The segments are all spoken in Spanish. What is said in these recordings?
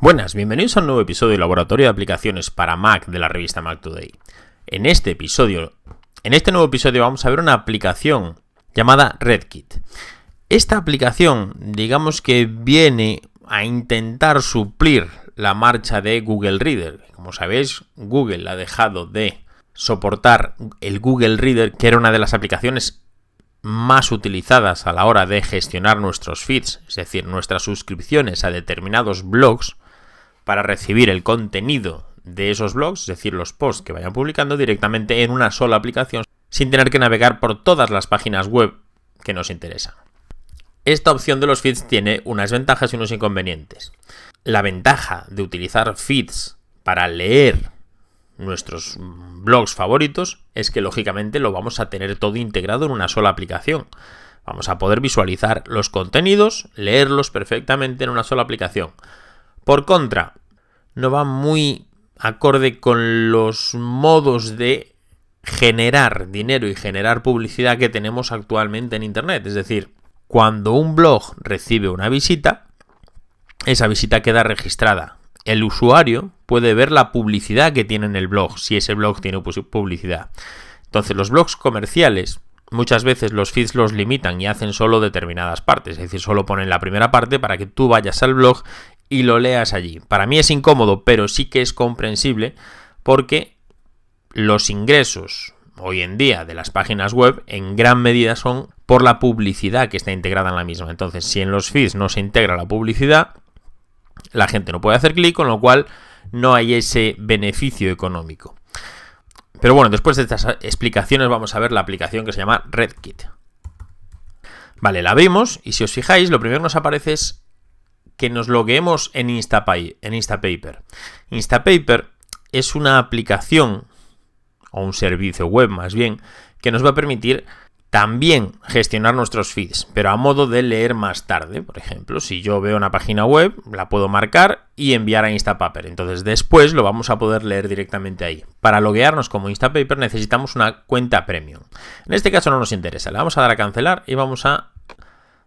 Buenas, bienvenidos a un nuevo episodio de Laboratorio de Aplicaciones para Mac de la revista Mac Today. En este nuevo episodio vamos a ver una aplicación llamada RedKit. Esta aplicación, digamos que viene a intentar suplir la marcha de Google Reader. Como sabéis, Google ha dejado de soportar el Google Reader, que era una de las aplicaciones más utilizadas a la hora de gestionar nuestros feeds, es decir, nuestras suscripciones a determinados blogs, para recibir el contenido de esos blogs, es decir, los posts que vayan publicando directamente en una sola aplicación, sin tener que navegar por todas las páginas web que nos interesan. Esta opción de los feeds tiene unas ventajas y unos inconvenientes. La ventaja de utilizar feeds para leer nuestros blogs favoritos es que lógicamente lo vamos a tener todo integrado en una sola aplicación. Vamos a poder visualizar los contenidos, leerlos perfectamente en una sola aplicación. Por contra, no va muy acorde con los modos de generar dinero y generar publicidad que tenemos actualmente en Internet. Es decir, cuando un blog recibe una visita, esa visita queda registrada. El usuario puede ver la publicidad que tiene en el blog, si ese blog tiene publicidad. Entonces, los blogs comerciales, muchas veces los feeds los limitan y hacen solo determinadas partes. Es decir, solo ponen la primera parte para que tú vayas al blog y lo leas allí. Para mí es incómodo, pero sí que es comprensible porque los ingresos hoy en día de las páginas web en gran medida son por la publicidad que está integrada en la misma. Entonces, si en los feeds no se integra la publicidad, la gente no puede hacer clic, con lo cual no hay ese beneficio económico. Pero bueno, después de estas explicaciones vamos a ver la aplicación que se llama RedKit. Vale, la abrimos y si os fijáis, lo primero que nos aparece es que nos logueemos en Instapaper. Instapaper es una aplicación, o un servicio web más bien, que nos va a permitir también gestionar nuestros feeds, pero a modo de leer más tarde. Por ejemplo, si yo veo una página web, la puedo marcar y enviar a Instapaper. Entonces después lo vamos a poder leer directamente ahí. Para loguearnos como Instapaper necesitamos una cuenta premium. En este caso no nos interesa. Le vamos a dar a cancelar y vamos a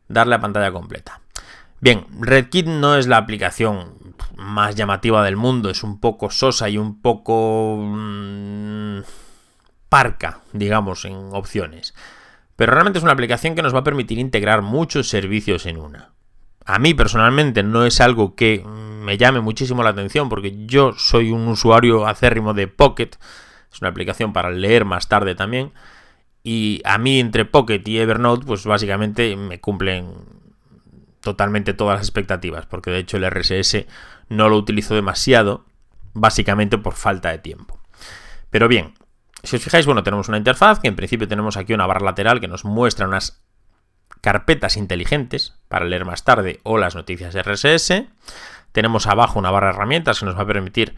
darle a pantalla completa. Bien, RedKit no es la aplicación más llamativa del mundo, es un poco sosa y un poco parca, digamos, en opciones. Pero realmente es una aplicación que nos va a permitir integrar muchos servicios en una. A mí personalmente no es algo que me llame muchísimo la atención porque yo soy un usuario acérrimo de Pocket, es una aplicación para leer más tarde también, y a mí entre Pocket y Evernote pues básicamente me cumplen totalmente todas las expectativas, porque de hecho el RSS no lo utilizo demasiado, básicamente por falta de tiempo. Pero bien, si os fijáis, bueno, tenemos una interfaz que en principio tenemos aquí una barra lateral que nos muestra unas carpetas inteligentes para leer más tarde o las noticias RSS. Tenemos abajo una barra de herramientas que nos va a permitir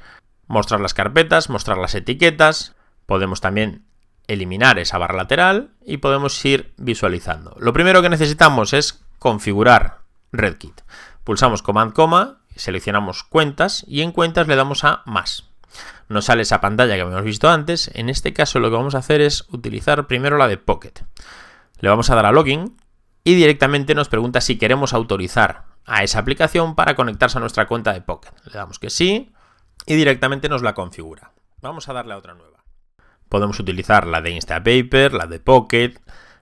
mostrar las carpetas, mostrar las etiquetas. Podemos también eliminar esa barra lateral y podemos ir visualizando. Lo primero que necesitamos es configurar RedKit. Pulsamos Command, seleccionamos cuentas y en cuentas le damos a más. Nos sale esa pantalla que habíamos visto antes. En este caso lo que vamos a hacer es utilizar primero la de Pocket. Le vamos a dar a Login y directamente nos pregunta si queremos autorizar a esa aplicación para conectarse a nuestra cuenta de Pocket. Le damos que sí y directamente nos la configura. Vamos a darle a otra nueva. Podemos utilizar la de Instapaper, la de Pocket,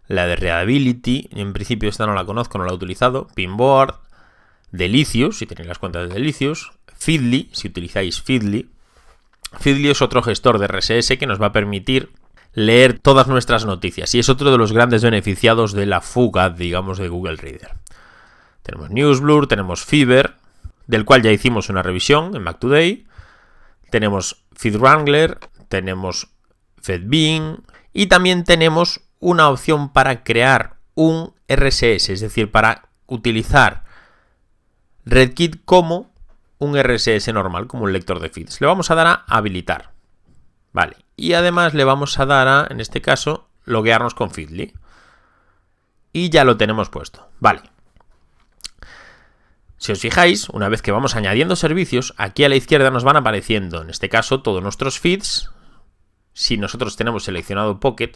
la de Readability, en principio esta no la conozco, no la he utilizado, Pinboard, Delicious, si tenéis las cuentas de Delicious, Feedly, si utilizáis Feedly. Feedly es otro gestor de RSS que nos va a permitir leer todas nuestras noticias y es otro de los grandes beneficiados de la fuga, digamos, de Google Reader. Tenemos Newsblur, tenemos Fever, del cual ya hicimos una revisión en Mac Today, tenemos FeedWrangler, tenemos FedBean y también tenemos una opción para crear un RSS, es decir, para utilizar RedKit como un RSS normal, como un lector de feeds. Le vamos a dar a habilitar. Vale. Y además le vamos a dar a, en este caso, loguearnos con Feedly. Y ya lo tenemos puesto. Vale. Si os fijáis, una vez que vamos añadiendo servicios, aquí a la izquierda nos van apareciendo, en este caso, todos nuestros feeds. Si nosotros tenemos seleccionado Pocket,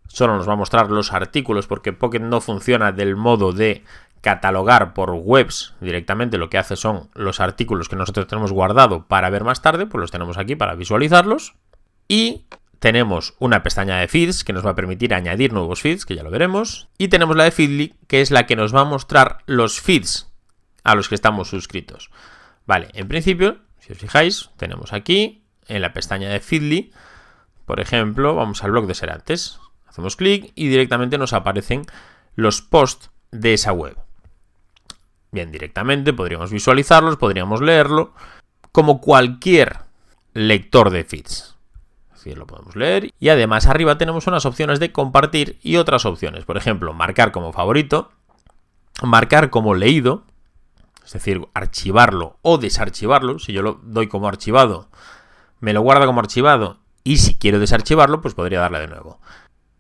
solo nos va a mostrar los artículos porque Pocket no funciona del modo de catalogar por webs directamente, lo que hace son los artículos que nosotros tenemos guardado para ver más tarde, pues los tenemos aquí para visualizarlos. Y tenemos una pestaña de feeds que nos va a permitir añadir nuevos feeds, que ya lo veremos. Y tenemos la de Feedly, que es la que nos va a mostrar los feeds a los que estamos suscritos. Vale, en principio, si os fijáis, tenemos aquí en la pestaña de Feedly, por ejemplo, vamos al blog de Serantes. Hacemos clic y directamente nos aparecen los posts de esa web. Bien, directamente podríamos visualizarlos, podríamos leerlo, como cualquier lector de feeds. Es decir, lo podemos leer. Y además arriba tenemos unas opciones de compartir y otras opciones. Por ejemplo, marcar como favorito, marcar como leído, es decir, archivarlo o desarchivarlo. Si yo lo doy como archivado, me lo guarda como archivado. Y si quiero desarchivarlo, pues podría darle de nuevo.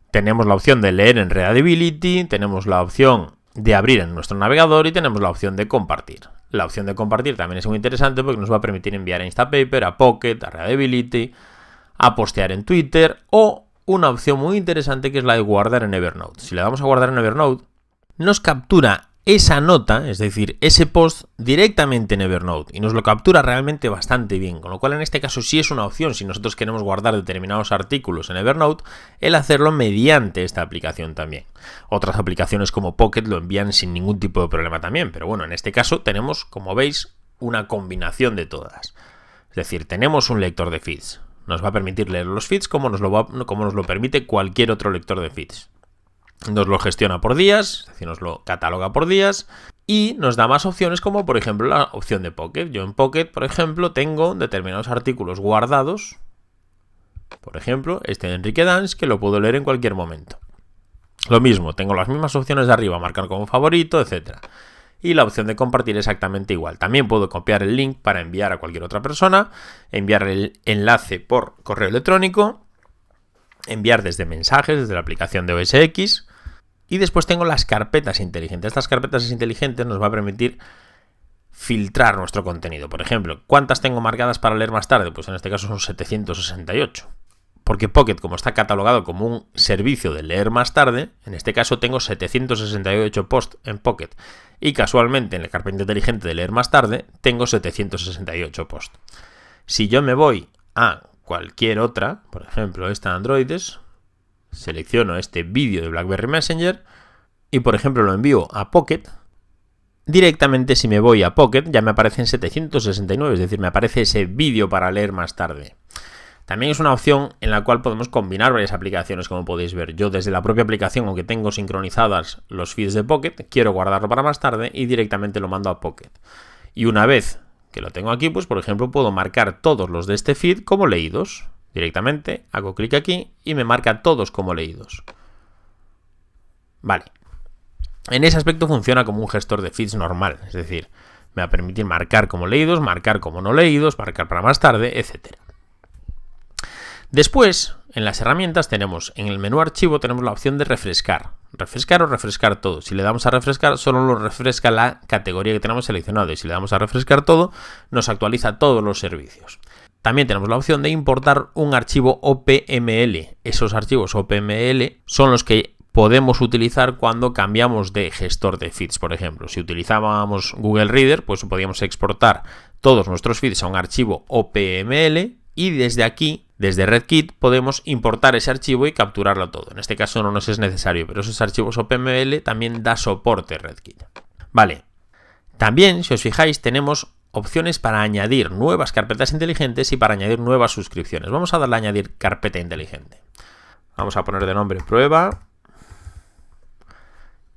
Tenemos la opción de leer en Readability, tenemos la opción de abrir en nuestro navegador y tenemos la opción de compartir. La opción de compartir también es muy interesante porque nos va a permitir enviar a Instapaper, a Pocket, a Readability, a postear en Twitter o una opción muy interesante que es la de guardar en Evernote. Si le damos a guardar en Evernote, nos captura esa nota, es decir, ese post directamente en Evernote y nos lo captura realmente bastante bien, con lo cual en este caso sí es una opción si nosotros queremos guardar determinados artículos en Evernote, el hacerlo mediante esta aplicación también. Otras aplicaciones como Pocket lo envían sin ningún tipo de problema también, pero bueno, en este caso tenemos, como veis, una combinación de todas. Es decir, tenemos un lector de feeds, nos va a permitir leer los feeds como nos lo permite cualquier otro lector de feeds. Nos lo gestiona por días, es decir, nos lo cataloga por días y nos da más opciones como por ejemplo la opción de Pocket. Yo en Pocket, por ejemplo, tengo determinados artículos guardados, por ejemplo, este de Enrique Dans, que lo puedo leer en cualquier momento. Lo mismo, tengo las mismas opciones de arriba, marcar como favorito, etc. Y la opción de compartir exactamente igual. También puedo copiar el link para enviar a cualquier otra persona, enviar el enlace por correo electrónico, enviar desde mensajes, desde la aplicación de OS X. Y después tengo las carpetas inteligentes. Estas carpetas inteligentes nos va a permitir filtrar nuestro contenido. Por ejemplo, ¿cuántas tengo marcadas para leer más tarde? Pues en este caso son 768. Porque Pocket, como está catalogado como un servicio de leer más tarde, en este caso tengo 768 posts en Pocket. Y casualmente en la carpeta inteligente de leer más tarde tengo 768 posts. Si yo me voy a cualquier otra, por ejemplo esta de Androides, selecciono este vídeo de BlackBerry Messenger y por ejemplo lo envío a Pocket, directamente si me voy a Pocket ya me aparecen 769, es decir, me aparece ese vídeo para leer más tarde. También es una opción en la cual podemos combinar varias aplicaciones, como podéis ver. Yo desde la propia aplicación, aunque tengo sincronizadas los feeds de Pocket, quiero guardarlo para más tarde y directamente lo mando a Pocket. Y una vez que lo tengo aquí, pues por ejemplo puedo marcar todos los de este feed como leídos. Directamente hago clic aquí y me marca todos como leídos. Vale. En ese aspecto funciona como un gestor de feeds normal, es decir, me va a permitir marcar como leídos, marcar como no leídos, marcar para más tarde, etc. Después, en las herramientas tenemos, en el menú archivo tenemos la opción de refrescar. Refrescar o refrescar todo. Si le damos a refrescar, solo nos refresca la categoría que tenemos seleccionada y si le damos a refrescar todo, nos actualiza todos los servicios. También tenemos la opción de importar un archivo OPML. Esos archivos OPML son los que podemos utilizar cuando cambiamos de gestor de feeds, por ejemplo. Si utilizábamos Google Reader, pues podíamos exportar todos nuestros feeds a un archivo OPML y desde aquí, desde RedKit, podemos importar ese archivo y capturarlo todo. En este caso no nos es necesario, pero esos archivos OPML también da soporte RedKit. Vale. También, si os fijáis, tenemos opciones para añadir nuevas carpetas inteligentes y para añadir nuevas suscripciones. Vamos a darle a añadir carpeta inteligente. Vamos a poner de nombre prueba.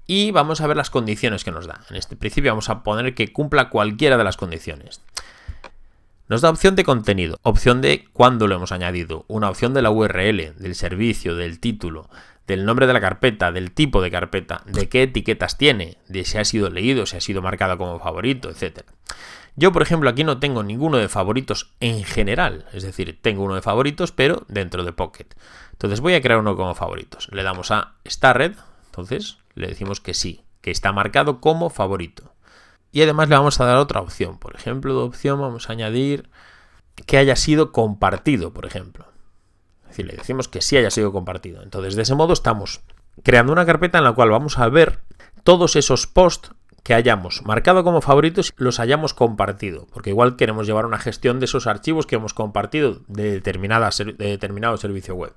Y vamos a ver las condiciones que nos da. En este principio vamos a poner que cumpla cualquiera de las condiciones. Nos da opción de contenido, opción de cuándo lo hemos añadido, una opción de la URL, del servicio, del título, del nombre de la carpeta, del tipo de carpeta, de qué etiquetas tiene, de si ha sido leído, si ha sido marcado como favorito, etc. Yo, por ejemplo, aquí no tengo ninguno de favoritos en general, es decir, tengo uno de favoritos, pero dentro de Pocket. Entonces voy a crear uno como favoritos. Le damos a Starred, entonces le decimos que sí, que está marcado como favorito. Y además le vamos a dar otra opción. Por ejemplo, de opción vamos a añadir que haya sido compartido, por ejemplo. Es decir, le decimos que sí haya sido compartido. Entonces, de ese modo estamos creando una carpeta en la cual vamos a ver todos esos posts que hayamos marcado como favoritos los hayamos compartido, porque igual queremos llevar una gestión de esos archivos que hemos compartido de determinado servicio web.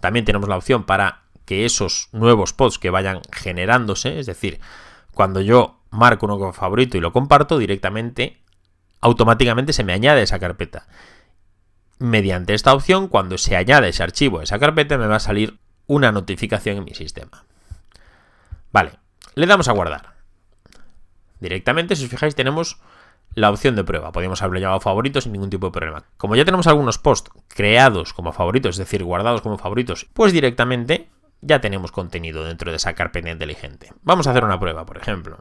También tenemos la opción para que esos nuevos posts que vayan generándose, es decir, cuando yo marco uno como favorito y lo comparto directamente, automáticamente se me añade esa carpeta. Mediante esta opción, cuando se añade ese archivo a esa carpeta, me va a salir una notificación en mi sistema. Vale, le damos a guardar. Directamente, si os fijáis, tenemos la opción de prueba. Podríamos haberlo llamado favoritos sin ningún tipo de problema. Como ya tenemos algunos posts creados como favoritos, es decir, guardados como favoritos, pues directamente ya tenemos contenido dentro de esa carpeta inteligente. Vamos a hacer una prueba, por ejemplo.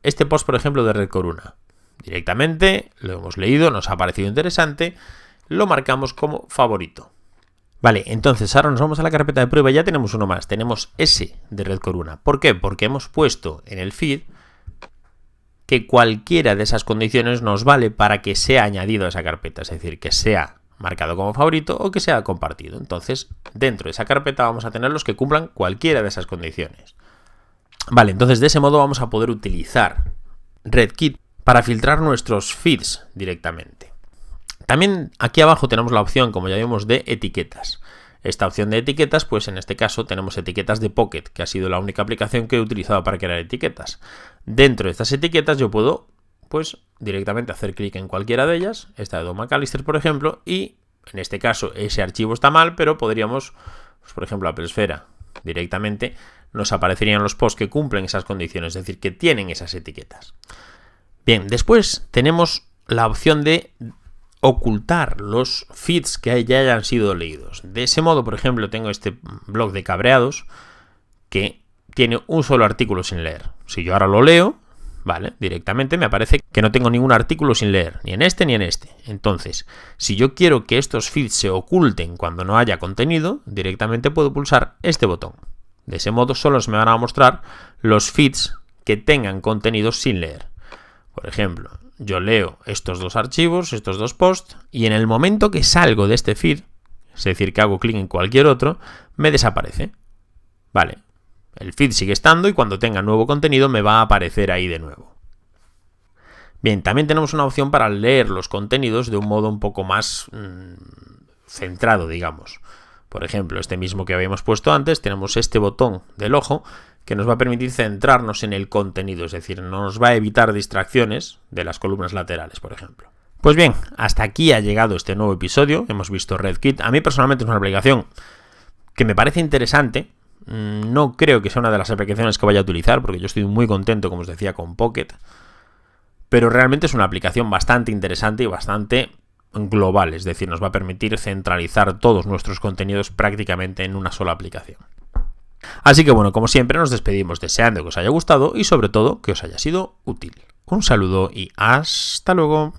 Este post, por ejemplo, de Red Corona. Directamente lo hemos leído, nos ha parecido interesante, lo marcamos como favorito. Vale, entonces ahora nos vamos a la carpeta de prueba y ya tenemos uno más. Tenemos ese de Red Corona. ¿Por qué? Porque hemos puesto en el feed que cualquiera de esas condiciones nos vale para que sea añadido a esa carpeta, es decir, que sea marcado como favorito o que sea compartido. Entonces, dentro de esa carpeta vamos a tener los que cumplan cualquiera de esas condiciones. Vale, entonces de ese modo vamos a poder utilizar RedKit para filtrar nuestros feeds directamente. También aquí abajo tenemos la opción, como ya vimos, de etiquetas. Esta opción de etiquetas, pues en este caso tenemos etiquetas de Pocket, que ha sido la única aplicación que he utilizado para crear etiquetas. Dentro de estas etiquetas yo puedo, pues, directamente hacer clic en cualquiera de ellas, esta de Don McAllister, por ejemplo, y en este caso ese archivo está mal, pero podríamos, pues, por ejemplo, Apple Esfera, directamente nos aparecerían los posts que cumplen esas condiciones, es decir, que tienen esas etiquetas. Bien, después tenemos la opción de ocultar los feeds que ya hayan sido leídos. De ese modo, por ejemplo, tengo este blog de cabreados que tiene un solo artículo sin leer. Si yo ahora lo leo, vale, directamente me aparece que no tengo ningún artículo sin leer, ni en este ni en este. Entonces, si yo quiero que estos feeds se oculten cuando no haya contenido, directamente puedo pulsar este botón. De ese modo solo se me van a mostrar los feeds que tengan contenido sin leer. Por ejemplo, yo leo estos dos archivos, estos dos posts, y en el momento que salgo de este feed, es decir, que hago clic en cualquier otro, me desaparece. Vale, el feed sigue estando y cuando tenga nuevo contenido me va a aparecer ahí de nuevo. Bien, también tenemos una opción para leer los contenidos de un modo un poco más centrado, digamos. Por ejemplo, este mismo que habíamos puesto antes, tenemos este botón del ojo que nos va a permitir centrarnos en el contenido, es decir, nos va a evitar distracciones de las columnas laterales, por ejemplo. Pues bien, hasta aquí ha llegado este nuevo episodio, hemos visto RedKit. A mí personalmente es una aplicación que me parece interesante, no creo que sea una de las aplicaciones que vaya a utilizar, porque yo estoy muy contento, como os decía, con Pocket, pero realmente es una aplicación bastante interesante y bastante global, es decir, nos va a permitir centralizar todos nuestros contenidos prácticamente en una sola aplicación. Así que bueno, como siempre nos despedimos deseando que os haya gustado y sobre todo que os haya sido útil. Un saludo y hasta luego.